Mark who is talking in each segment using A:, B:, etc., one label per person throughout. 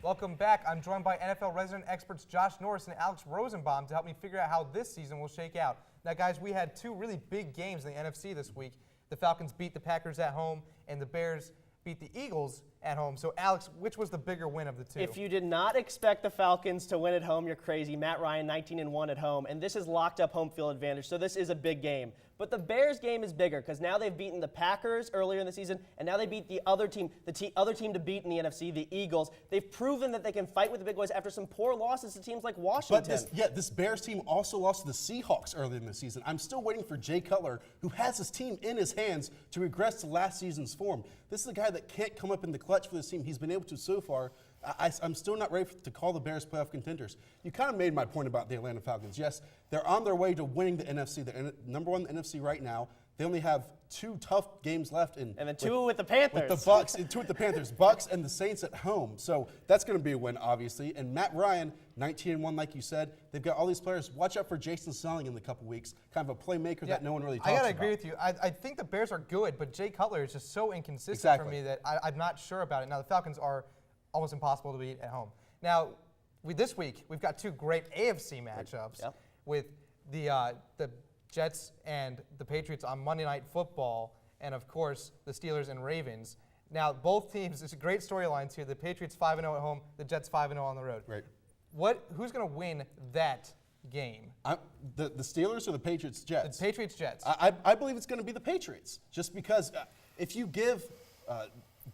A: Welcome back. I'm joined by NFL resident experts Josh Norris and Alex Rosenbaum to help me figure out how this season will shake out. Now, guys, we had two really big games in the NFC this week. The Falcons beat the Packers at home, and the Bears beat the Eagles at home. So, Alex, which was the bigger win of the two?
B: If you did not expect the Falcons to win at home, you're crazy. Matt Ryan, 19-1 at home, and this is locked up home field advantage, so this is a big game. But the Bears game is bigger because now they've beaten the Packers earlier in the season, and now they beat the other team, other team to beat in the NFC, the Eagles. They've proven that they can fight with the big boys after some poor losses to teams like Washington.
C: But this Bears team also lost to the Seahawks earlier in the season. I'm still waiting for Jay Cutler, who has his team in his hands, to regress to last season's form. This is a guy that can't come up in the clutch for this team. He's been able to so far. I'm still not ready to call the Bears playoff contenders. You kind of made my point about the Atlanta Falcons. Yes, they're on their way to winning the NFC. They're number one in the NFC right now. They only have two tough games left.
B: And then two with the Panthers.
C: With the Bucks, and two with the Panthers. Bucks and the Saints at home. So that's going to be a win, obviously. And Matt Ryan, 19-1, like you said. They've got all these players. Watch out for Jason Selling in a couple weeks. Kind of a playmaker that no one really talks about.
A: I got to agree with you. I think the Bears are good, but Jay Cutler is just so inconsistent for me that I'm not sure about it. Now, the Falcons are almost impossible to beat at home. Now, this week, we've got two great AFC matchups with the Jets and the Patriots on Monday Night Football, and, of course, the Steelers and Ravens. Now, both teams, there's great storylines here. The Patriots 5-0 at home, the Jets 5-0 on the road.
C: Right.
A: Who's going to win that game?
C: The Steelers or the Patriots-Jets?
A: The Patriots-Jets.
C: I believe it's going to be the Patriots, just because if you give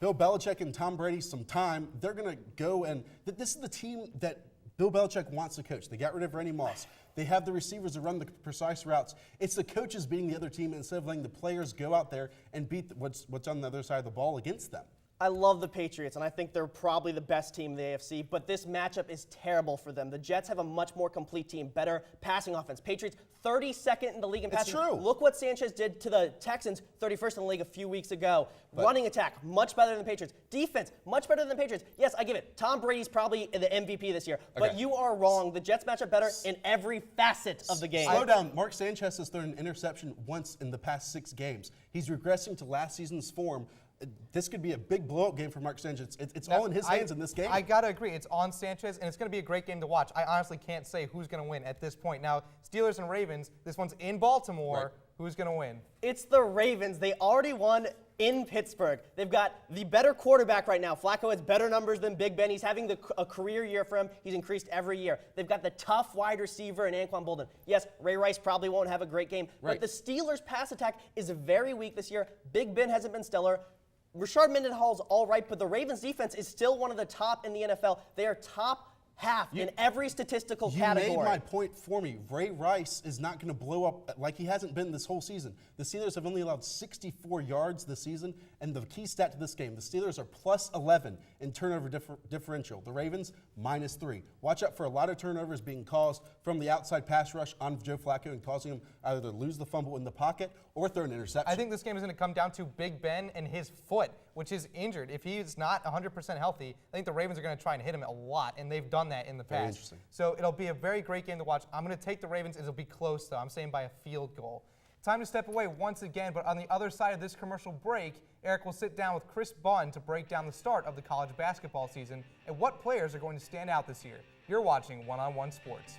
C: Bill Belichick and Tom Brady some time, they're going to go and this is the team that Bill Belichick wants to coach. They got rid of Randy Moss. They have the receivers to run the precise routes. It's the coaches beating the other team instead of letting the players go out there and beat what's on the other side of the ball against them.
B: I love the Patriots, and I think they're probably the best team in the AFC, but this matchup is terrible for them. The Jets have a much more complete team, better passing offense. Patriots, 32nd in the league in passing.
C: It's true.
B: Look what Sanchez did to the Texans, 31st in the league a few weeks ago. Running attack, much better than the Patriots. Defense, much better than the Patriots. Yes, I give it. Tom Brady's probably the MVP this year, but you are wrong. The Jets match up better in every facet of the game.
C: Slow down. Mark Sanchez has thrown an interception once in the past 6 games. He's regressing to last season's form. This could be a big blowout game for Mark Sanchez. It's all in his hands in this game.
A: I got to agree. It's on Sanchez, and it's going to be a great game to watch. I honestly can't say who's going to win at this point. Now, Steelers and Ravens, this one's in Baltimore. Right. Who's going to win?
B: It's the Ravens. They already won in Pittsburgh. They've got the better quarterback right now. Flacco has better numbers than Big Ben. He's having a career year for him. He's increased every year. They've got the tough wide receiver in Anquan Boldin. Yes, Ray Rice probably won't have a great game, but the Steelers' pass attack is very weak this year. Big Ben hasn't been stellar. Rashard Mendenhall's all right, but the Ravens' defense is still one of the top in the NFL. They are top half in every statistical category.
C: You made my point for me. Ray Rice is not going to blow up like he hasn't been this whole season. The Steelers have only allowed 64 yards this season, and the key stat to this game, the Steelers are plus 11 in turnover differential. The Ravens, minus 3. Watch out for a lot of turnovers being caused from the outside pass rush on Joe Flacco and causing him either to lose the fumble in the pocket or throw an interception.
A: I think this game is going to come down to Big Ben and his foot, which is injured. If he's not 100% healthy, I think the Ravens are going to try and hit him a lot, and they've done that in the past.
C: Very interesting.
A: So it'll be a very great game to watch. I'm going to take the Ravens. It'll be close, though. I'm saying by a field goal. Time to step away once again, but on the other side of this commercial break, Eric will sit down with Chris Bunn to break down the start of the college basketball season and what players are going to stand out this year. You're watching One-on-One Sports.